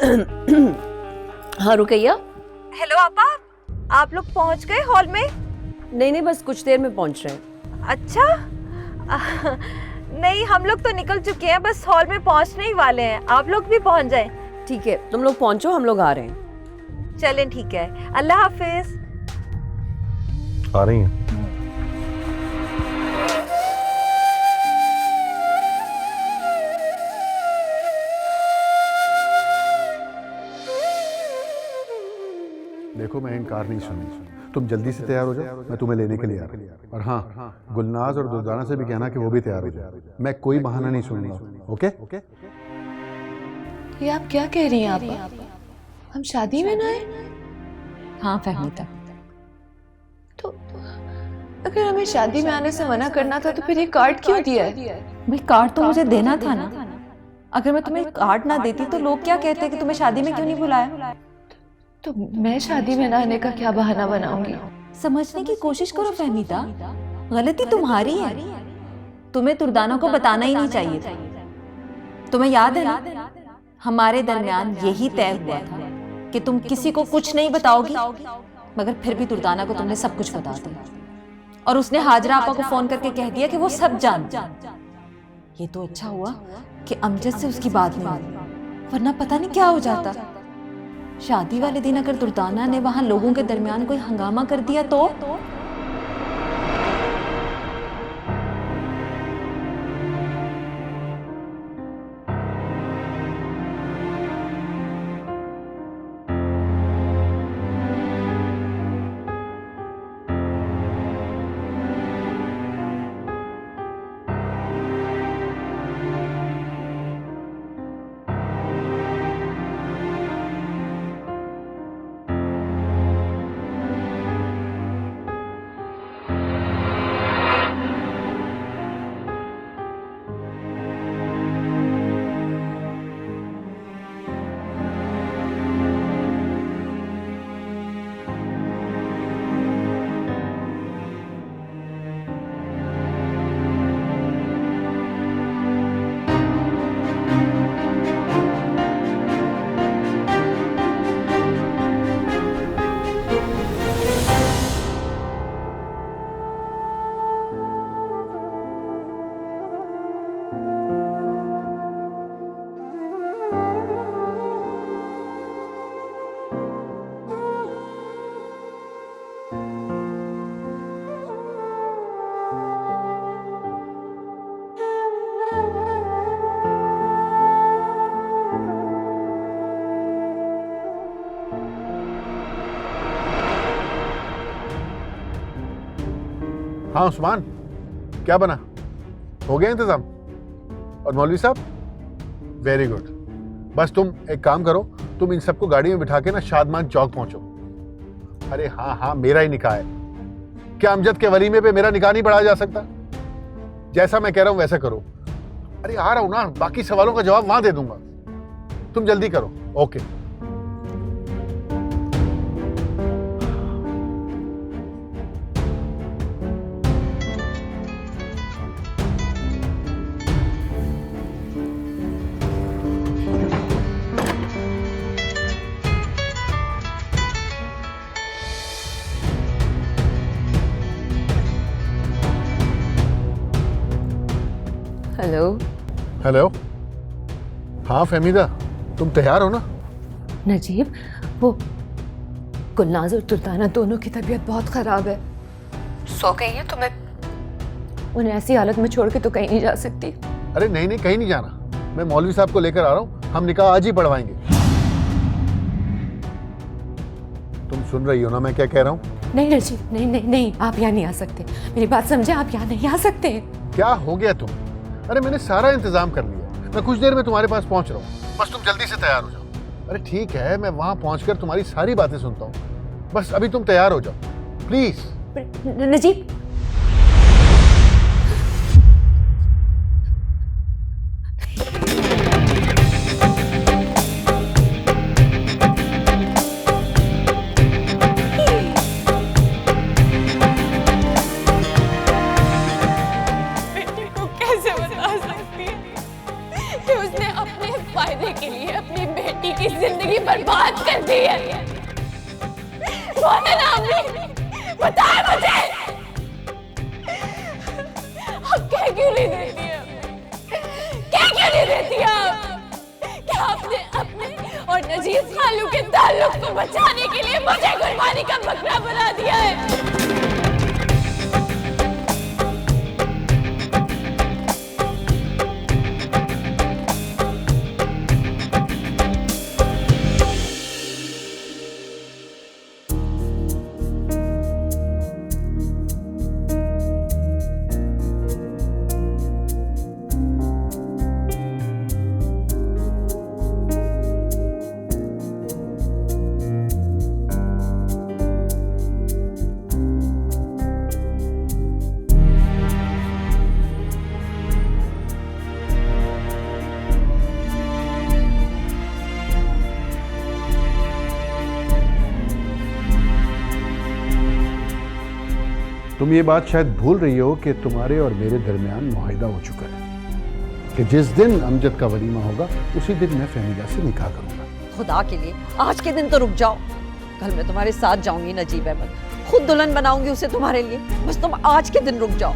हाँ रुकैया। हेलो आपा, आप लोग पहुंच गए हॉल में? नहीं, बस कुछ देर में पहुंच रहे हैं। अच्छा नहीं, हम लोग तो निकल चुके हैं, बस हॉल में पहुंचने ही वाले हैं। आप लोग भी पहुंच जाएं। ठीक है, तुम लोग पहुंचो, हम लोग आ रहे हैं। चलें, ठीक है, अल्लाह हाफिज। आ रही हैं। देखो, मैं इनकार नहीं सुनूंगा। तुम जल्दी से तैयार हो जाओ, मैं तुम्हें लेने के लिए आ रहा हूँ। और हाँ, गुलनाज और दुर्दाना से भी कहना कि वो भी तैयार हो जाए। मैं कोई बहाना नहीं सुनूंगा। ओके? ये आप क्या कह रही हैं आपा? हम शादी में ना आए? हाँ फहमीदा। तो अगर हमें शादी में आने से मना करना था तो फिर ये कार्ड क्यों दिया है? भाई कार्ड तो मुझे देना था ना। अगर मैं तुम्हें कार्ड ना देती तो लोग क्या कहते कि तुम्हें शादी में क्यों नहीं बुलाया। तो मैं शादी में ना आने का क्या बहाना बनाऊंगी? समझने की कोशिश करो फहमीदा, गलती तुम्हारी है। तुम्हें दुर्दाना को बताना ही नहीं चाहिए था। तुम्हें याद है ना, हमारे दरमियान यही तय हुआ था कि तुम किसी को कुछ नहीं बताओगी, मगर फिर भी दुर्दाना को तुमने सब कुछ बता दिया। और उसने हाजरा आपा को फोन करके कह दिया कि वो सब जानती। ये तो अच्छा हुआ कि अमजद से उसकी बात नहीं हुई, वरना पता नहीं क्या हो जाता। शादी वाले दिन अगर दुर्दाना ने वहां लोगों के दरमियान कोई हंगामा कर दिया तो हाँ उस्मान, क्या बना? हो गया इंतजाम? और मौलवी साहब? Very good. बस तुम एक काम करो, तुम इन सबको गाड़ी में बिठा के ना शादमान चौक पहुंचो। अरे हाँ, मेरा ही निकाह है। क्या अमजद के वलीमे पे मेरा निकाह नहीं पढ़ाया जा सकता? जैसा मैं कह रहा हूं वैसा करो। अरे आ रहा हूं ना, बाकी सवालों का जवाब वहां दे दूंगा। तुम जल्दी करो। ओके। हेलो। हेलो। हाँ फहमीदा, तुम तैयार हो ना? नजीब, वो गुलनाज और दुर्दाना दोनों की तबीयत बहुत खराब है, सो गई है। तुम्हें उन्हें ऐसी हालत में छोड़ के तो कहीं नहीं जा सकती। अरे नहीं, कहीं नहीं जाना। मैं मौलवी साहब को लेकर आ रहा हूँ, हम निकाह आज ही पढ़वाएंगे। तुम सुन रही हो ना मैं क्या कह रहा हूँ? नहीं नजीब, नहीं, आप यहाँ नहीं आ सकते। मेरी बात समझे, आप यहाँ नहीं आ सकते। क्या हो गया तुम? अरे मैंने सारा इंतजाम कर लिया, मैं कुछ देर में तुम्हारे पास पहुंच रहा हूँ। बस तुम जल्दी से तैयार हो जाओ। अरे ठीक है, मैं वहां पहुंचकर तुम्हारी सारी बातें सुनता हूँ। बस अभी तुम तैयार हो जाओ प्लीज। नजीब, के लिए अपनी बेटी की जिंदगी बर्बाद कर दी है। बोले ना अम्मी, बताए मुझे, अब क्या क्यों नहीं देती है? क्या क्यों नहीं देती आप? क्या आपने अपने और नजीब खालू के ताल्लुक को बचाने के लिए मुझे कुर्बानी का बकरा बना दिया है? तुम ये बात शायद भूल रही हो कि तुम्हारे और मेरे दरमियान मुआहिदा हो चुका है कि जिस दिन अमजद का वलीमा होगा उसी दिन मैं फहमीदा से निकाह करूंगा। खुदा के लिए आज के दिन तो रुक जाओ। कल मैं तुम्हारे साथ जाऊंगी नजीब अहमद, खुद दुल्हन बनाऊंगी उसे तुम्हारे लिए। बस तुम आज के दिन रुक जाओ।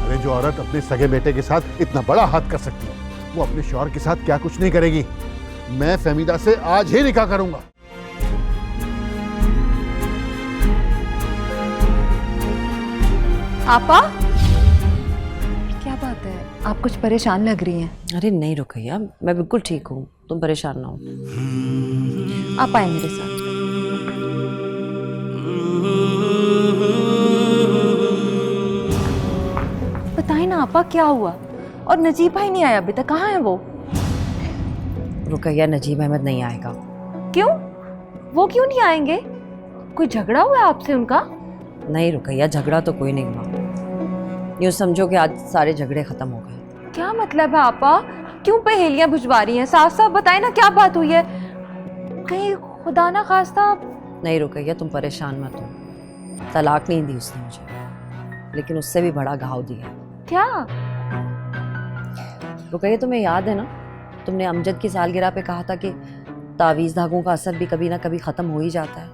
अरे जो औरत अपने सगे बेटे के साथ इतना बड़ा हाथ कर सकती है वो अपने शौहर के साथ क्या कुछ नहीं करेगी। मैं फहमीदा से आज ही निकाह करूंगा। आपा, क्या बात है, आप कुछ परेशान लग रही हैं। अरे नहीं रुकैया, मैं बिल्कुल ठीक हूँ, तुम परेशान ना हो। आप आए मेरे साथ। बताइए ना आपा, क्या हुआ? और नजीब भाई नहीं आया अभी तक, कहाँ है वो? रुकैया, नजीब अहमद नहीं आएगा। क्यों? वो क्यों नहीं आएंगे? कोई झगड़ा हुआ है आपसे उनका? नहीं रुकैया, झगड़ा तो कोई नहीं हुआ। यूँ समझो कि आज सारे झगड़े खत्म हो गए। क्या मतलब है आपा? क्यों पहेलियां बुझवा रही हैं? साफ साफ बताए ना, क्या बात हुई है? कहीं खुदा ना खास्ता। नहीं रुकैया, तुम परेशान मत हो। तलाक नहीं दी उसने मुझे, लेकिन उससे भी बड़ा घाव दिया। क्या? रुकैया, तुम्हें याद है ना, तुमने अमजद की सालगिरह पे कहा था कि तावीज़ धागों का असर भी कभी ना कभी ख़त्म हो ही जाता है।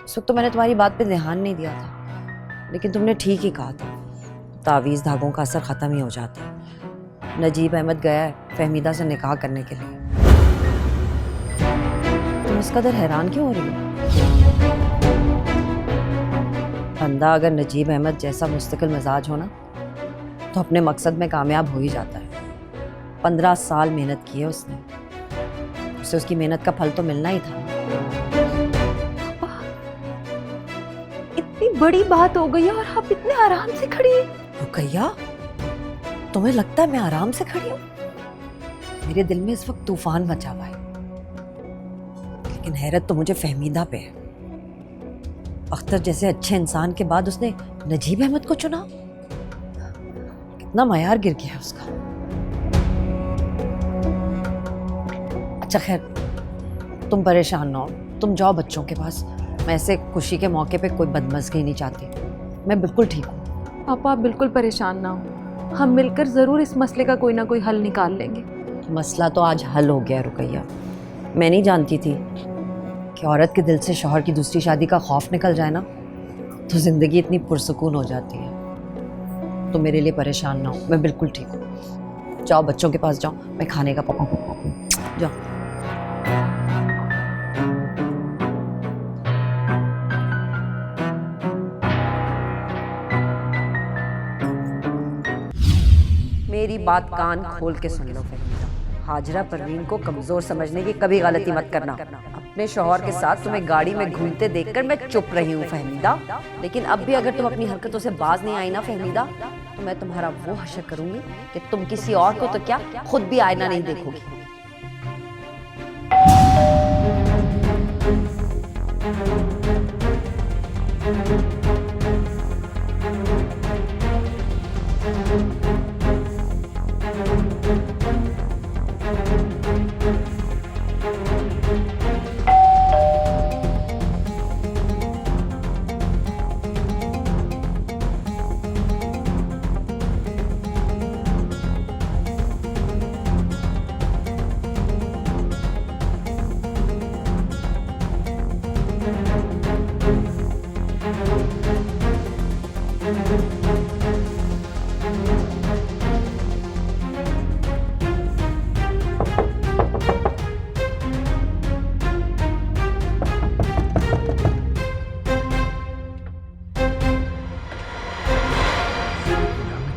उस वक्त तो मैंने तुम्हारी बात पे ध्यान नहीं दिया था, लेकिन तुमने ठीक ही कहा था, तावीज़ धागों का असर ख़त्म ही हो जाता है। नजीब अहमद गया है फहमीदा से निकाह करने के लिए। तुम इस कदर हैरान क्यों हो रही हो? बंदा अगर नजीब अहमद जैसा मुस्तकिल मिजाज हो ना, तो अपने मकसद में कामयाब हो ही जाता है। 15 साल मेहनत की है उसने, उसे उसकी मेहनत का फल तो मिलना ही था। इतनी बड़ी बात हो गई है और आप इतने आराम से खड़ी हैं। रुकैया, तुम्हें लगता है मैं आराम से खड़ी हूँ? मेरे दिल में इस वक्त तूफान मचा हुआ है, लेकिन हैरत तो मुझे फहमीदा पे है। अख्तर जैसे अच्छे इंसान के बाद उसने नजीब अहमद को चुना। कितना मयार गिर गया उसका। अच्छा खैर, तुम परेशान ना हो, तुम जाओ बच्चों के पास। मैं ऐसे खुशी के मौके पे कोई बदमज़गी नहीं चाहती। मैं बिल्कुल ठीक हूँ। पापा, आप बिल्कुल परेशान ना हो, हम मिलकर ज़रूर इस मसले का कोई ना कोई हल निकाल लेंगे। मसला तो आज हल हो गया रुकैया। मैं नहीं जानती थी कि औरत के दिल से शौहर की दूसरी शादी का खौफ निकल जाए ना, तो ज़िंदगी इतनी पुरसुकून हो जाती है। तो मेरे लिए परेशान ना हो, मैं बिल्कुल ठीक हूँ। जाओ बच्चों के पास जाओ, मैं खाने का पकाती हूँ। जाओ। मेरी बात कान खोल के सुन लो फहमीदा। हाजरा परवीन को कमजोर समझने की कभी गलती मत करना। अपने शौहर के साथ तुम्हें गाड़ी में घूमते देखकर मैं चुप रही हूँ फहमीदा, लेकिन अब भी अगर तुम अपनी हरकतों से बाज नहीं आई ना फहमीदा, तो मैं तुम्हारा वो हशर करूंगी कि तुम किसी और को तो क्या खुद भी आईना नहीं देखोगी।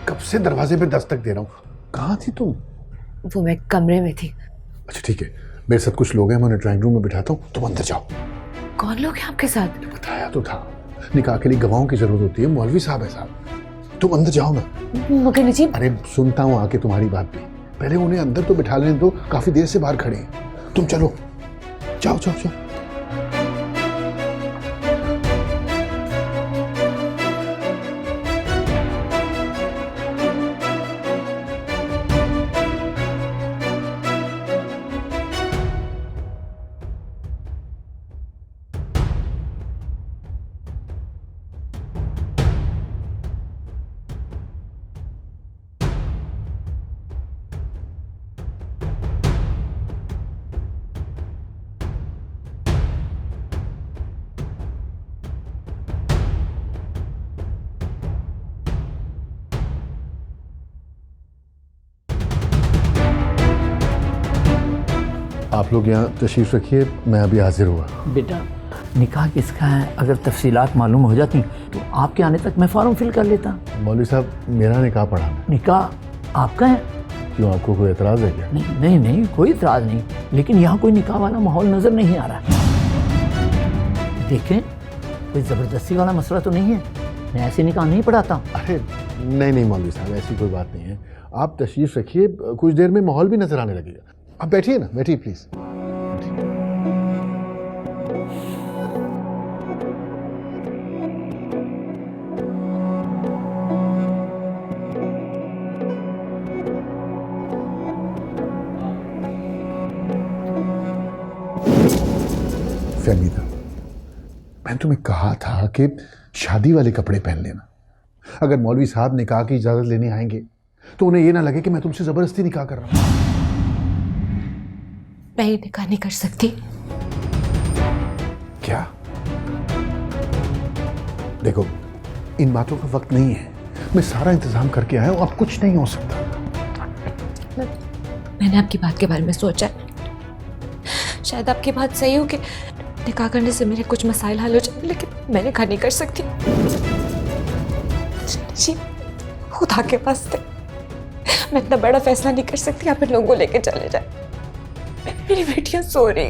कब से दरवाजे पे दस्तक दे रहा हूँ, कहाँ थी तुम? वो मैं कमरे में थी। अच्छा ठीक है, मेरे साथ कुछ लोग हैं, मैं उन्हें ड्राइंग रूम में बिठाता हूँ, तुम अंदर जाओ। कौन लोग हैं आपके साथ? बताया तो था, निकाह के लिए गवाहों की जरूरत होती है, मौलवी साहब है साहब। तुम अंदर जाओ ना। मगर नजीब, अरे सुनता हूँ आके तुम्हारी बात भी, पहले उन्हें अंदर तो बिठा लेने दो, काफी देर से बाहर खड़े हैं। तुम चलो, जाओ जाओ जाओ। आप लोग यहाँ तशरीफ रखिए, मैं अभी हाजिर हुआ। बेटा निकाह किसका है, अगर तफसीलात मालूम हो जाती तो आपके आने तक मैं फॉर्म फिल कर लेता। मौलवी साहब, मेरा निकाह पढ़ाना। निकाह आपका है? क्यों, आपको कोई एतराज़ है क्या? नहीं नहीं नहीं, कोई इतराज़ नहीं, लेकिन यहाँ कोई निकाह वाला माहौल नज़र नहीं आ रहा। देखें, कोई ज़बरदस्ती वाला मसला तो नहीं है, मैं ऐसे निकाह नहीं पढ़ाता। अरे नहीं नहीं मौलवी साहब, ऐसी कोई बात नहीं है, आप तशरीफ रखिए, कुछ देर में माहौल भी नजर आने लगेगा। आप बैठिए ना, बैठिए प्लीज। फहमीदा, मैंने तुम्हें कहा था कि शादी वाले कपड़े पहन लेना। अगर मौलवी साहब निकाह की इजाजत लेने आएंगे तो उन्हें यह ना लगे कि मैं तुमसे जबरदस्ती निकाह कर रहा हूं। मैं ये निकाह नहीं कर सकती। क्या? देखो, इन बातों का वक्त नहीं है, मैं सारा इंतजाम करके आया हूं, अब कुछ नहीं हो सकता। मैंने आपकी बात के बारे में सोचा है, शायद आपकी बात सही हो कि निकाह करने से मेरे कुछ मसाइल हल हो जाए, लेकिन मैं निकाह नहीं कर सकती। जी, खुदा के पास थे, मैं इतना बड़ा फैसला नहीं कर सकती। आप इन लोगों को लेके चले जाए। मेरी बेटियां सो रही,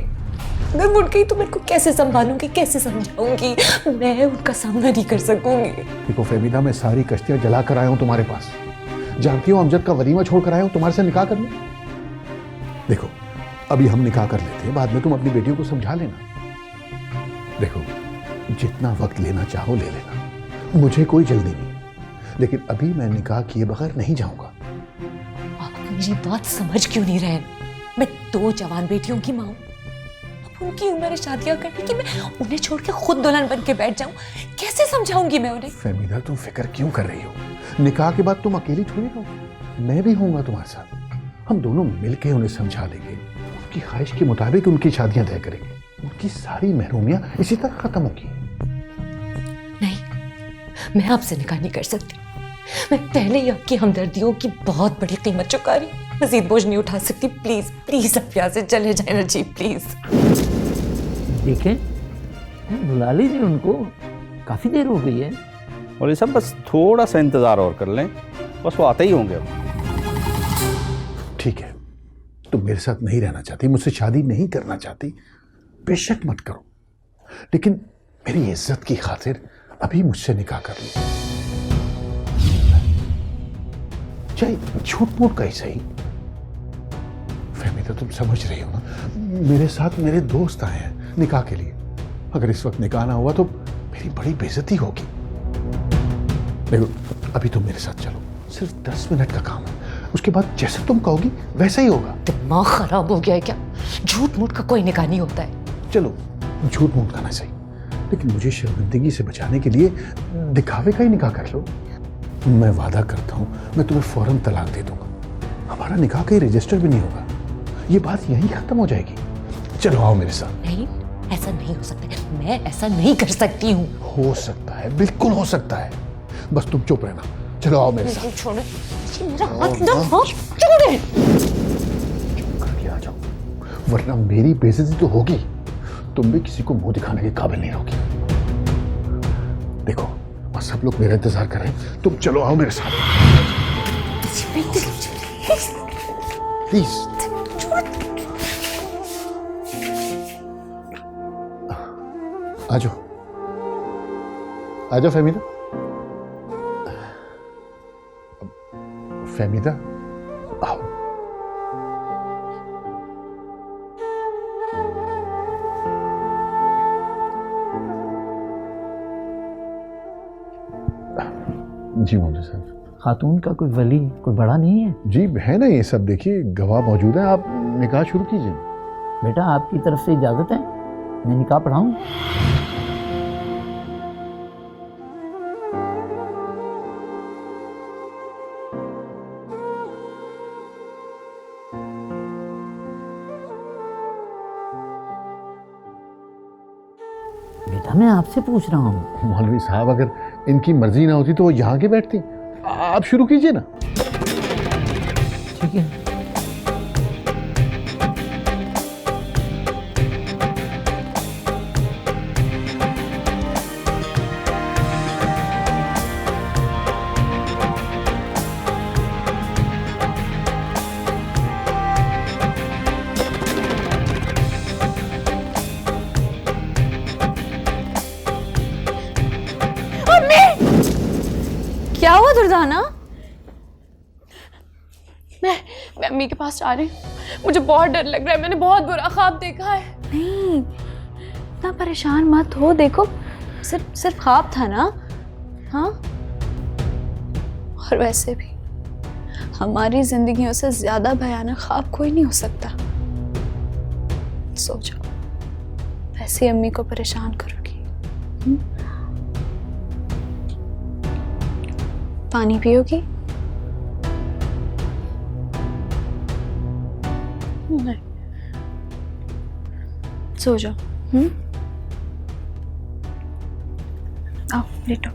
अगर वो उठ गई तो मेरे को कैसे संभालूंगी, कैसे समझाऊंगी? मैं उनका सामना नहीं कर सकूंगी। देखो फहमीदा, मैं सारी कश्तियां जला कर आया हूं तुम्हारे पास, जानती हूँ अमजद का वलीमा छोड़ कर आया हूं तुम्हारे से निकाह करने। देखो, अभी हम निकाह कर लेते हैं, बाद में तुम अपनी बेटियों को समझा लेना। देखो, जितना वक्त लेना चाहो ले लेना, मुझे कोई जल्दी नहीं, लेकिन अभी मैं निकाह किए बगैर नहीं जाऊंगा। आप मेरी बात समझ क्यों नहीं रहे? मैं 2 जवान बेटियों की माँ हूं, अब उनकी उम्र है शादियां करने की, मैं उन्हें छोड़ के खुद दुल्हन बन के बैठ जाऊं? कैसे समझाऊंगी मैं उन्हें? फहमीदा, तुम फिक्र क्यों कर रही हो? निकाह के बाद तुम अकेली थोड़ी रहोगी, मैं भी होऊंगा तुम्हारे साथ। हम दोनों मिलकर उन्हें समझा देंगे, उनकी ख्वाहिश के मुताबिक उनकी शादियां तय करेंगे, उनकी सारी महरूमियां इसी तरह खत्म होगी। नहीं, मैं आपसे निकाह नहीं कर सकती। मैं पहले ही आपकी हमदर्दियों की बहुत बड़ी कीमत चुका रही, मजीद बोझ नहीं उठा सकती। प्लीज प्लीज आप यहाँ से चले जाए ना जी, प्लीज। देखें, बुला लीजिए उनको, काफी देर हो गई है। और ये सब बस थोड़ा सा इंतजार और कर लें, बस वो आते ही होंगे। ठीक है, तुम मेरे साथ नहीं रहना चाहती, मुझसे शादी नहीं करना चाहती, बेशक मत करो, लेकिन मेरी इज्जत की खातिर अभी मुझसे निकाह कर लो, चाहे झूठ मूठ का ही सही। फहमीदा, तुम समझ रही हो ना, मेरे साथ मेरे दोस्त आए हैं निकाह के लिए, अगर इस वक्त निकाह ना हुआ तो मेरी बड़ी बेइज्जती होगी। देखो, अभी तुम मेरे साथ चलो, सिर्फ 10 मिनट का काम है, उसके बाद जैसे तुम कहोगी वैसा ही होगा। दिमाग खराब हो गया है क्या? झूठ मूठ का कोई निकाह नहीं होता है। चलो, झूठ मूठ का ना सही, लेकिन मुझे शर्मिंदगी से बचाने के लिए दिखावे का ही निकाह कर लो। मैं वादा करता हूं, मैं तुम्हें फौरन तलाक दे दूंगा, हमारा निकाह कहीं रजिस्टर भी नहीं होगा, ये बात यहीं खत्म हो जाएगी। चलो आओ मेरे साथ। नहीं, ऐसा नहीं हो सकता, मैं ऐसा नहीं कर सकती हूँ। हो सकता है, बिल्कुल हो सकता है, बस तुम चुप रहना। चलो आओ मेरे साथ। छोड़ो, मेरा हाथ ना, हाथ छोड़े। चुप करके आ जाओ, वरना मेरी बेइज्जती तो होगी, तुम भी किसी को मुंह दिखाने के काबिल नहीं रहोगी। देखो और सब लोग मेरा इंतजार कर रहे हैं, तुम चलो आओ मेरे साथ प्लीज। आ जाओ, आ जाओ फहमीदा। फहमीदा आओ। जी मौलवी साहब। खातून का कोई वली, कोई बड़ा नहीं है? जी है ना, ये सब देखिए गवाह मौजूद है, आप निकाह शुरू कीजिए। बेटा आपकी तरफ से इजाज़त है, मैं निकाह पढ़ाऊँ? बेटा मैं आपसे पूछ रहा हूँ। मौलवी साहब अगर इनकी मर्जी ना होती तो वो यहाँ के बैठती। आप शुरू कीजिए ना। ठीक है। क्या हुआ दुर्दाना? मैं अम्मी के पास जा रही हूँ, मुझे बहुत डर लग रहा है, मैंने बहुत बुरा ख्वाब देखा है। नहीं, इतना परेशान मत हो, देखो सिर्फ ख्वाब था ना। हाँ, और वैसे भी हमारी जिंदगियों से ज्यादा भयानक ख्वाब कोई नहीं हो सकता। सो जाओ, वैसे ही अम्मी को परेशान करोगी। पानी पियोगी? नहीं, सो जाओ। आओ लेटो।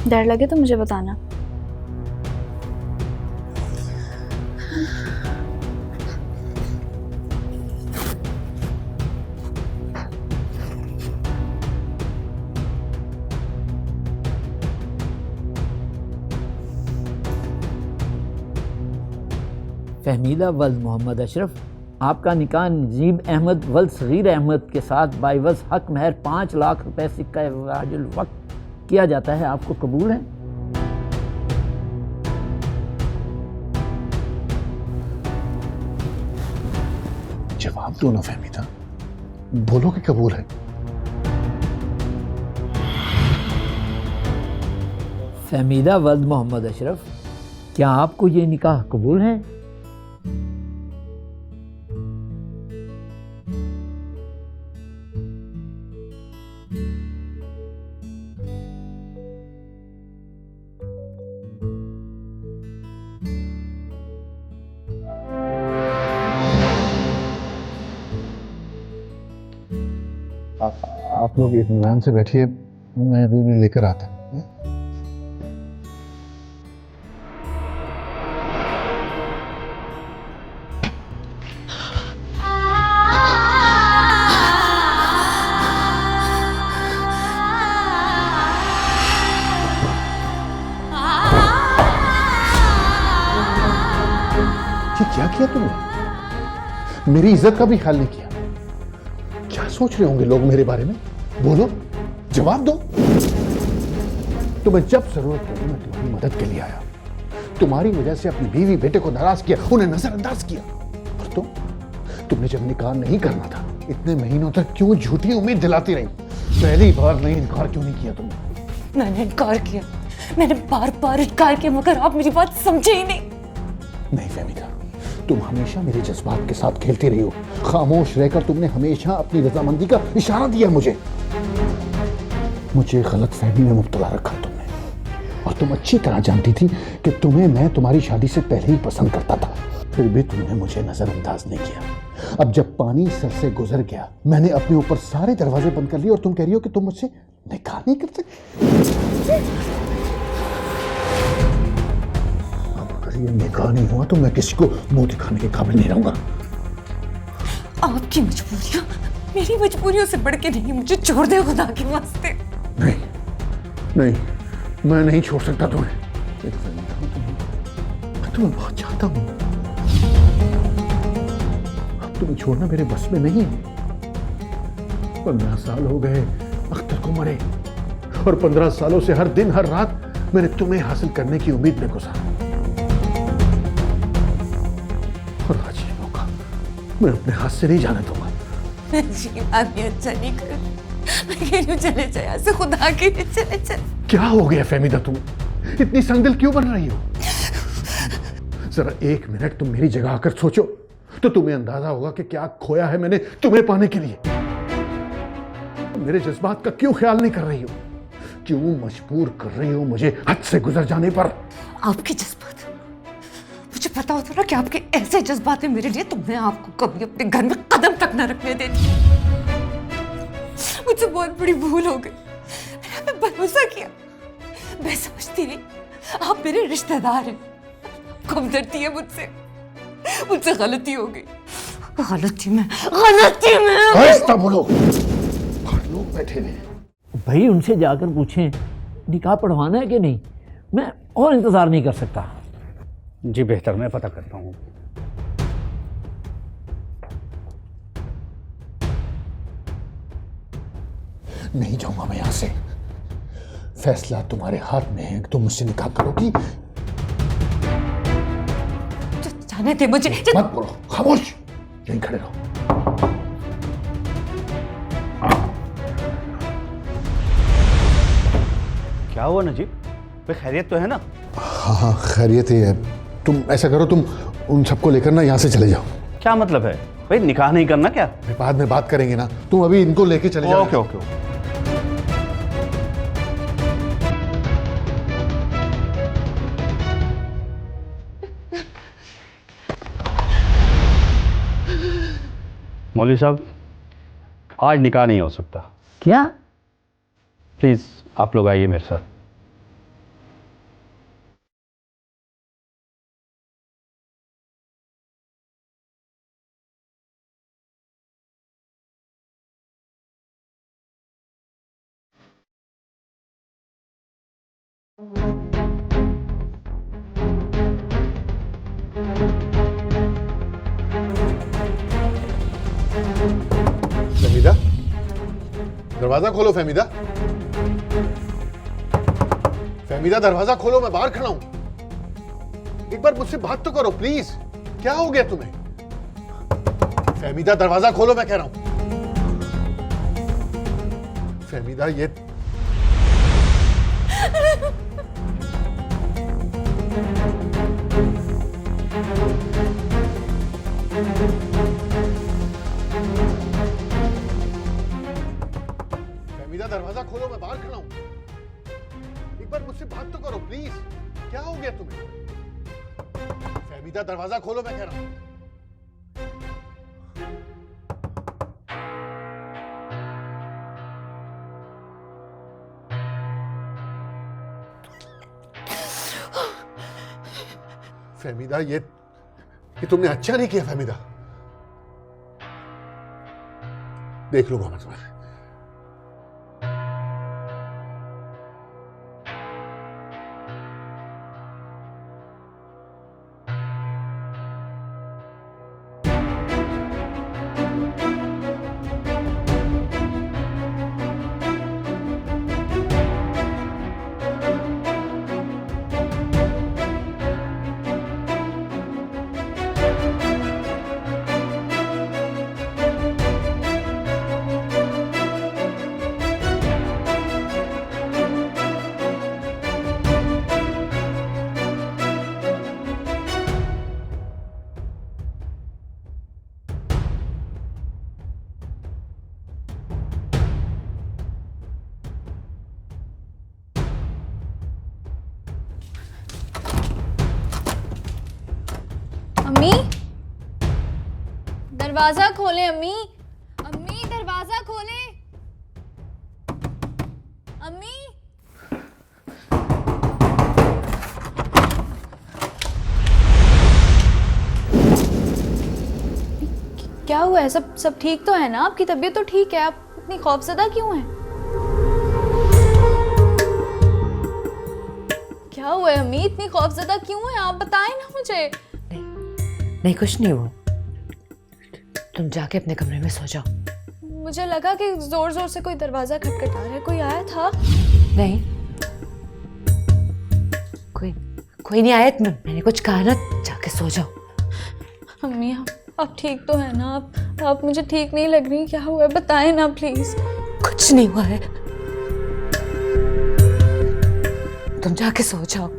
डर लगे तो मुझे बताना। फहमीदा वल्द मोहम्मद अशरफ, आपका निकाह नजीब अहमद वल्द सगीर अहमद के साथ बाइवज़ हक महर 5 लाख रुपए सिक्का वाजुल वक्त किया जाता है, आपको कबूल है? जवाब दो ना फहमीदा, बोलो कि कबूल है। फहमीदा वल्द मोहम्मद अशरफ, क्या आपको ये निकाह कबूल है? आप लोग इत्मीनान से बैठिए, मैं अभी लेकर आता हूँ। ये क्या किया तुमने? मेरी इज्जत का भी ख्याल नहीं किया। क्या सोच रहे होंगे लोग मेरे बारे में? बोलो, जवाब दो। तुम्हें जब जरूरत पड़ी मैं तुम्हारी मदद के लिए आया, तुम्हारी वजह से अपनी बीवी बेटे को नाराज किया, उन्हें नजरअंदाज किया। और तुमने जब निकाह नहीं करना था, इतने महीनों तक क्यों झूठी उम्मीद दिलाती रही? पहली बार नहीं इनकार क्यों नहीं किया तुमने? मैंने इनकार किया, मैंने बार बार इनकार किया, मगर आप मेरी बात समझे ही नहीं। नहीं फहमीदा, तुम हमेशा मेरे जज्बात के साथ खेलती रही हो। खामोश रहकर तुमने हमेशा अपनी रजामंदी का इशारा दिया मुझे गलत फहमी में मुब्तला रखा तुमने, तुम अच्छी तरह जानती थी कि तुम्हें मैं तुम्हारी शादी से पहले ही पसंद करता था, फिर भी तुमने मुझे नजरअंदाज नहीं किया। अब जब पानी सर से गुजर गया, मैंने अपने ऊपर सारे दरवाजे बंद कर लिए और तुम कह रही हो कि तुम मुझसे निकाह नहीं कर सकते। अब अगर ये निकाह नहीं हुआ तो मैं किसी को मुंह दिखाने के काबिल नहीं रहूंगा। आपकी मजबूरियां मेरी मजबूरियों से बढ़ के नहीं, मुझे छोड़ दे खुदा के वास्ते। नहीं नहीं, मैं नहीं छोड़ सकता तुम्हें। मैं तुम्हें बहुत चाहता हूं। अब तुम्हें छोड़ना मेरे बस में नहीं है। 15 साल हो गए अख्तर को मरे, और 15 सालों से हर दिन हर रात मैंने तुम्हें हासिल करने की उम्मीद में गुजारा, और आज ये मौका मैं अपने हाथ से नहीं जाने दूंगा। जी आदमी अच्छा नहीं कर, मैं कह रही हूँ चले जाए यहाँ से, खुदा के लिए चले जाए। क्या हो गया फहमीदा, तुम इतनी संगदिल क्यों बन रही हो? जरा 1 मिनट तुम मेरी जगह आकर सोचो तो तुम्हें अंदाजा होगा कि क्या खोया है मैंने तुम्हें पाने के लिए। मेरे जज्बात का क्यों ख्याल नहीं कर रही हो? क्यों मजबूर कर रही हो मुझे हद से गुजर जाने पर? आपके जज्बात, मुझे पता होता ना कि आपके ऐसे जज्बात हैं मेरे लिए, तो मैं आपको कभी अपने घर में कदम तक न रखने देती। मुझसे बहुत बड़ी भूल हो गई, मैंने भरोसा किया। मैं समझती नहीं आप मेरे रिश्तेदार हैं, आपको हमदर्दी है मुझसे, मुझसे गलती हो गई। गलती में ऐसा बोलो, लोग बैठे हैं। भाई उनसे जाकर पूछें निकाह पढ़वाना है कि नहीं, मैं और इंतज़ार नहीं कर सकता। जी बेहतर, मैं पता करता हूँ। नहीं जाऊंगा मैं यहां से, फैसला तुम्हारे हाथ में है। तुम मुझसे निकाह करोगी? जाने दे मुझे। मत बोलो, खामोश, यहीं खड़े रहो। क्या हुआ नजीब, भाई खैरियत तो है ना? हाँ हाँ खैरियत ही है। तुम ऐसा करो, तुम उन सबको लेकर ना यहाँ से चले जाओ। क्या मतलब है भाई, निकाह नहीं करना क्या? बाद में बात करेंगे ना, तुम अभी इनको लेके चले जाओ। Okay okay okay. मौलवी साहब, आज निकाह नहीं हो सकता। क्या? प्लीज आप लोग आइए मेरे साथ। फहमीदा, दरवाजा खोलो। फहमीदा, फहमीदा दरवाजा खोलो, मैं बाहर खड़ा हूं। एक बार मुझसे बात तो करो प्लीज, क्या हो गया तुम्हें? फहमीदा दरवाजा खोलो, मैं कह रहा हूं। फहमीदा ये फहमीदा दरवाजा खोलो, मैं बाहर खड़ा हूं। एक बार मुझसे बात तो करो प्लीज, क्या हो गया तुम्हें? फहमीदा दरवाजा खोलो, मैं कह रहा हूं। फहमीदा ये तुमने अच्छा नहीं किया। फहमीदा देख लूंगा मैं तुम्हें। अम्मी, दरवाजा खोले अम्मी। अम्मी दरवाजा खोले। अम्मी। क्या हुआ है? सब ठीक तो है ना? आपकी तबीयत तो ठीक है? आप इतनी खौफजदा क्यों हैं? क्या हुआ है अम्मी? इतनी खौफजदा क्यों है? आप बताएं ना मुझे। नहीं कुछ नहीं हुआ, तुम जाके अपने कमरे में सो जाओ। मुझे लगा कि जोर जोर से कोई दरवाजा खटखटा रहा है। कोई आया था? नहीं, कोई नहीं आया। मैंने कुछ कहा ना, जाके सो जाओ। अम्मी आप ठीक तो है ना? आप मुझे ठीक नहीं लग रही। क्या हुआ है बताएं ना प्लीज। कुछ नहीं हुआ है, तुम जाके सो जाओ।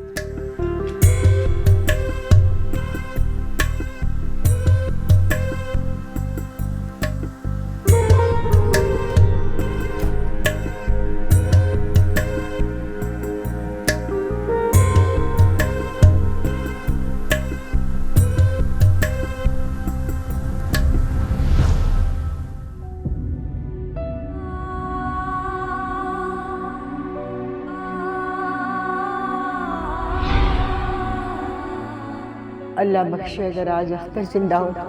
अल्लाह बख्शे अगर आज अख्तर जिंदा होता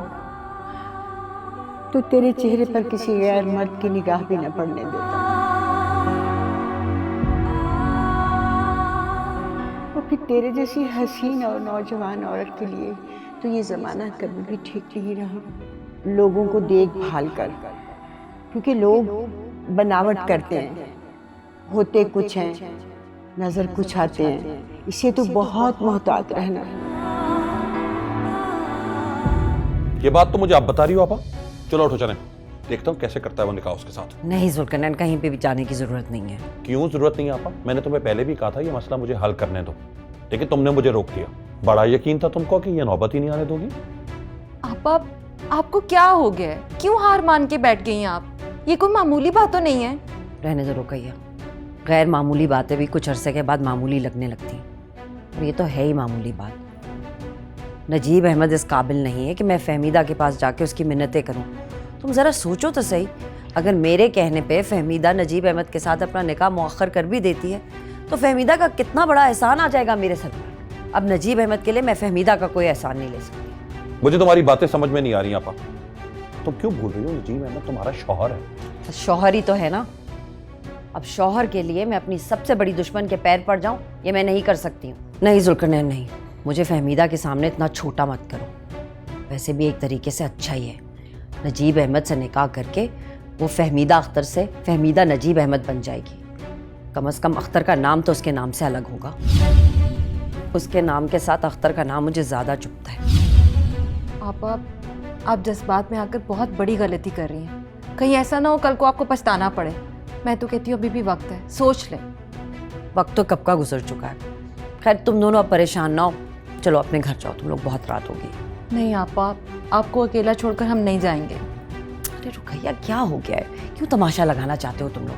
तो तेरे चेहरे पर किसी गैर मर्द की निगाह भी न पड़ने देता। और फिर तेरे जैसी हसीन और नौजवान औरत के लिए तो ये ज़माना कभी भी ठीक नहीं रहा। लोगों को देखभाल कर, क्योंकि लोग बनावट करते हैं, होते कुछ हैं, नज़र कुछ आते हैं। इसे तो बहुत मोहतात रहना। ये बात तो मुझे आप बता रही हो आपा। चलो उठो चलें, देखता हूँ कैसे करता है वो निकाह उसके साथ। नहीं जुल्करनैन, कहीं पे भी जाने की जरूरत नहीं है। क्यों जरूरत नहीं है आपा? मैंने तुम्हें पहले भी कहा था ये मसला मुझे हल करने दो, लेकिन तुमने मुझे रोक दिया। बड़ा यकीन था तुमको कि ये नौबत ही नहीं आने दोगी। आपा आपको क्या हो गया है? क्यों हार मान के बैठ गई हैं आप? ये कोई मामूली बात तो नहीं है। रहने दो रुकैया, गैर मामूली बातें भी कुछ अरसे के बाद मामूली लगने लगती हैं, और ये तो है ही मामूली बात। नजीब अहमद इस काबिल नहीं है कि मैं फहमीदा के पास जाके उसकी मिन्नतें करूं। तुम ज़रा सोचो तो सही, अगर मेरे कहने पे फहमीदा नजीब अहमद के साथ अपना निकाह मुअख्खर कर भी देती है तो फहमीदा का कितना बड़ा एहसान आ जाएगा मेरे सर पर। अब नजीब अहमद के लिए मैं फहमीदा का कोई एहसान नहीं ले सकती। मुझे तुम्हारी बातें समझ में नहीं आ रही आपा। तुम क्यों भूल रही हो नजीब अहमद तुम्हारा शौहर है। शौहर ही तो है ना। अब शौहर के लिए मैं अपनी सबसे बड़ी दुश्मन के पैर पड़ जाऊं, ये मैं नहीं कर सकती हूँ। नहीं जुल्करनैन नहीं, मुझे फहमीदा के सामने इतना छोटा मत करो। वैसे भी एक तरीके से अच्छा ही है, नजीब अहमद से निकाह करके वो फहमीदा अख्तर से फहमीदा नजीब अहमद बन जाएगी। कम से कम अख्तर का नाम तो उसके नाम से अलग होगा। उसके नाम के साथ अख्तर का नाम मुझे ज़्यादा चुभता है। आप जज्बात में आकर बहुत बड़ी गलती कर रही हैं। कहीं ऐसा ना हो कल को आपको पछताना पड़े। मैं तो कहती हूँ अभी भी वक्त है, सोच ले। वक्त तो कब का गुजर चुका है। खैर तुम दोनों अब परेशान ना हो, चलो अपने घर जाओ, तुम लोग बहुत रात होगी। नहीं आपा, आपको अकेला छोड़कर हम नहीं जाएंगे। अरे रुकैया क्या हो गया है? क्यों तमाशा लगाना चाहते हो तुम लोग?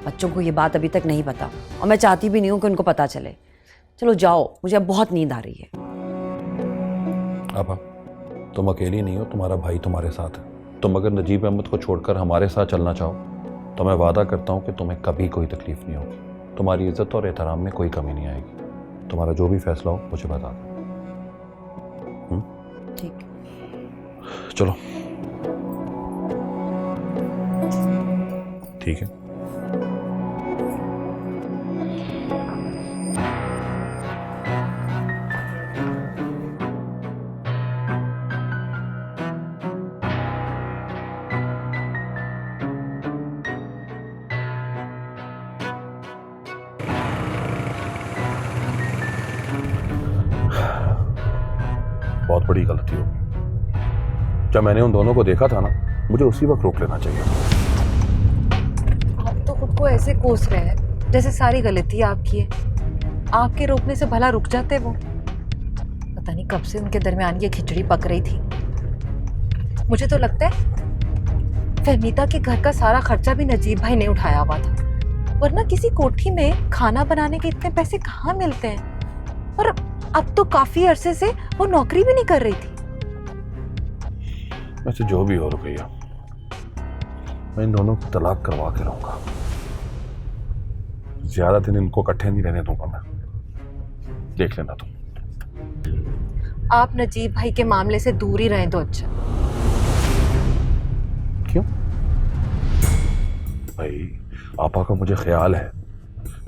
बच्चों को ये बात अभी तक नहीं पता, और मैं चाहती भी नहीं हूँ कि उनको पता चले। चलो जाओ, मुझे अब बहुत नींद आ रही है। आपा तुम अकेली नहीं हो, तुम्हारा भाई तुम्हारे साथ है। तुम अगर नजीब अहमद को छोड़कर हमारे साथ चलना चाहो तो मैं वादा करता हूँ कि तुम्हें कभी कोई तकलीफ नहीं होगी। तुम्हारी इज्जत और एहतराम में कोई कमी नहीं आएगी। तुम्हारा जो भी फैसला हो मुझे बता दो। ठीक, चलो ठीक है। बहुत बड़ी गलती हो गई। जब मैंने उन दोनों को देखा था ना, मुझे उसी वक्त रोक लेना चाहिए। आप तो खुद को ऐसे कोस रहे हैं जैसे सारी गलती आपकी है। आपके रोकने से भला रुक जाते वो। पता नहीं कब से उनके दरमियान ये खिचड़ी पक रही थी। मुझे तो लगता है फहमीदा के घर का सारा खर्चा भी नजीब भाई ने उठाया हुआ था, वरना किसी कोठी में खाना बनाने के इतने पैसे कहाँ मिलते हैं। और अब तो काफी अरसे से वो नौकरी भी नहीं कर रही थी। वैसे जो भी हो रुपया, मैं इन दोनों की तलाक करवा के रहूंगा। ज्यादा दिन इनको इकट्ठे नहीं रहने दूंगा मैं, देख लेना तुम। आप नजीब भाई के मामले से दूर ही रहें तो अच्छा। क्यों भाई, आपा का मुझे ख्याल है,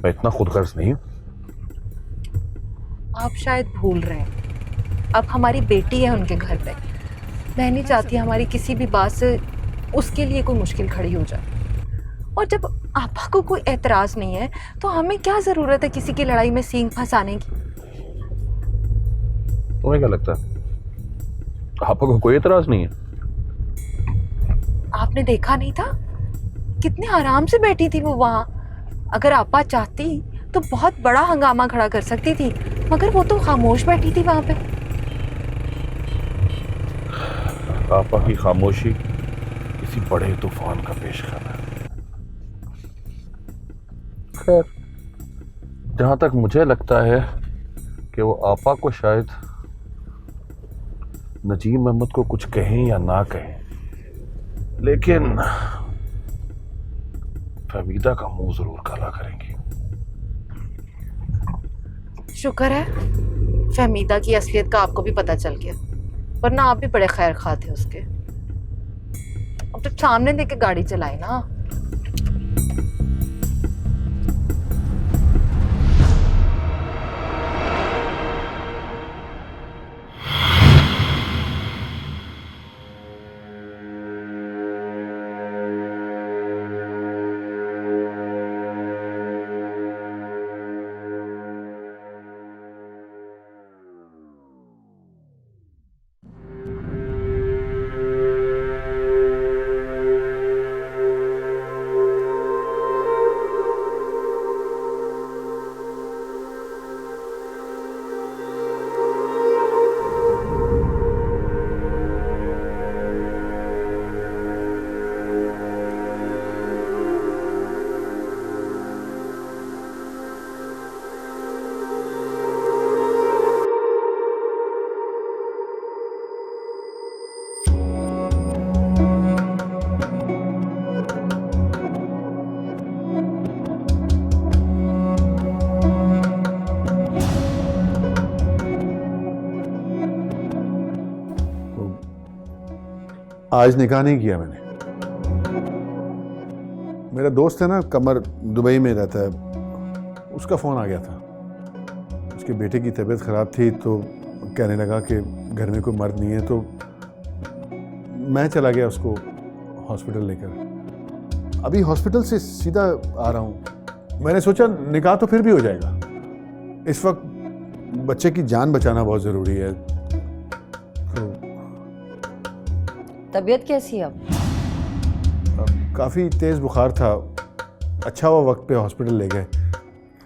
मैं इतना खुदगर्ज नहीं हूं। आप शायद भूल रहे हैं, अब हमारी बेटी है उनके घर पे। मैं नहीं चाहती हमारी किसी भी बात से उसके लिए कोई मुश्किल खड़ी हो जाए। और जब आपा को कोई एतराज नहीं है तो हमें क्या जरूरत है किसी की लड़ाई में सींग फंसाने की। तुम्हें क्या लगता है आपा को कोई एतराज नहीं है? आपने देखा नहीं था कितने आराम से बैठी थी वो वहां। अगर आपा चाहती तो बहुत बड़ा हंगामा खड़ा कर सकती थी, मगर वो तो खामोश बैठी थी वहां पे। आपा की खामोशी किसी बड़े तूफान का पेशखाना है। खैर, जहां तक मुझे लगता है कि वो आपा को शायद नजीब अहमद को कुछ कहें या ना कहें, लेकिन फहमीदा का मुंह जरूर काला करेंगी। शुक्र है फहमीदा की असलियत का आपको भी पता चल गया, वरना आप भी बड़े खैर खा थे उसके। अब तो सामने देख के गाड़ी चलाई ना। आज निकाह नहीं किया मैंने। मेरा दोस्त है ना कमर, दुबई में रहता है, उसका फ़ोन आ गया था। उसके बेटे की तबीयत ख़राब थी तो कहने लगा कि घर में कोई मर्द नहीं है, तो मैं चला गया उसको हॉस्पिटल लेकर। अभी हॉस्पिटल से सीधा आ रहा हूँ। मैंने सोचा निकाह तो फिर भी हो जाएगा, इस वक्त बच्चे की जान बचाना बहुत ज़रूरी है। तो तबीयत कैसी है अब? काफ़ी तेज़ बुखार था, अच्छा हुआ वक्त पे हॉस्पिटल ले गए,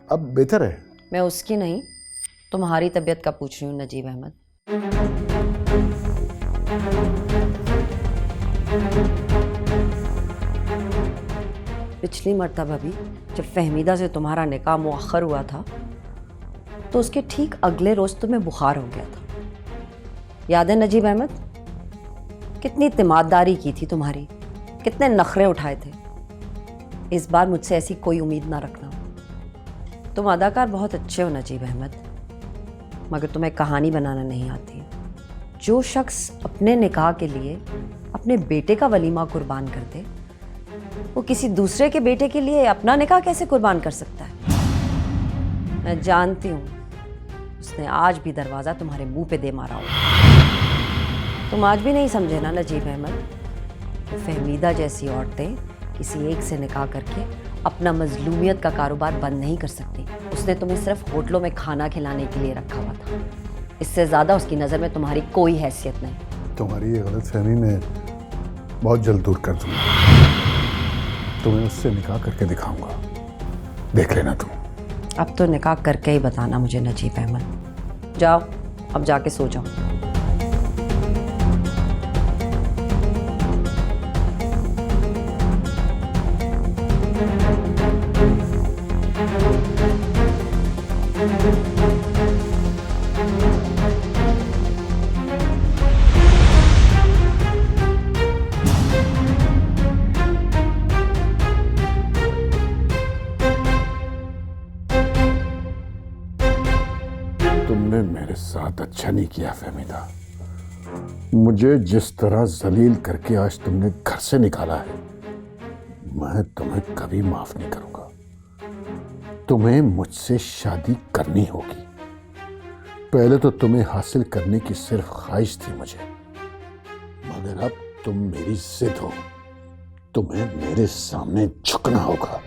अब बेहतर है। मैं उसकी नहीं, तुम्हारी तबीयत का पूछ रही हूँ नजीब अहमद। पिछली मर्तबा भी जब फहमीदा से तुम्हारा निकाह मुअख्खर हुआ था तो उसके ठीक अगले रोज़ तुम्हें बुखार हो गया था। याद है नजीब अहमद? कितनी तिमाददारी की थी तुम्हारी, कितने नखरे उठाए थे। इस बार मुझसे ऐसी कोई उम्मीद ना रखना। तुम अदाकार बहुत अच्छे हो नजीब अहमद, मगर तुम्हें कहानी बनाना नहीं आती। जो शख्स अपने निकाह के लिए अपने बेटे का वलीमा कुर्बान कर दे, वो किसी दूसरे के बेटे के लिए अपना निकाह कैसे कुर्बान कर सकता है? मैं जानती हूँ उसने आज भी दरवाज़ा तुम्हारे मुंह पे दे मारा होगा। तुम आज भी नहीं समझे ना नजीब अहमद कि फहमीदा जैसी औरतें किसी एक से निकाह करके अपना मजलूमियत का कारोबार बंद नहीं कर सकती। उसने तुम्हें सिर्फ होटलों में खाना खिलाने के लिए रखा हुआ था, इससे ज़्यादा उसकी नज़र में तुम्हारी कोई हैसियत नहीं। तुम्हारी ये गलतफहमी मैं बहुत जल्द दूर कर दूंगा। तुम्हें उससे निकाह करके दिखाऊंगा, देख लेना तुम। अब तो निकाह करके ही बताना मुझे नजीब अहमद। जाओ अब जाके सो जाओ। तुमने मेरे साथ अच्छा नहीं किया फहमीदा। मुझे जिस तरह जलील करके आज तुमने घर से निकाला है, मैं तुम्हें कभी माफ नहीं करूंगा। तुम्हें मुझसे शादी करनी होगी। पहले तो तुम्हें हासिल करने की सिर्फ ख्वाहिश थी मुझे, मगर अब तुम मेरी जिद हो। तुम्हें मेरे सामने झुकना होगा।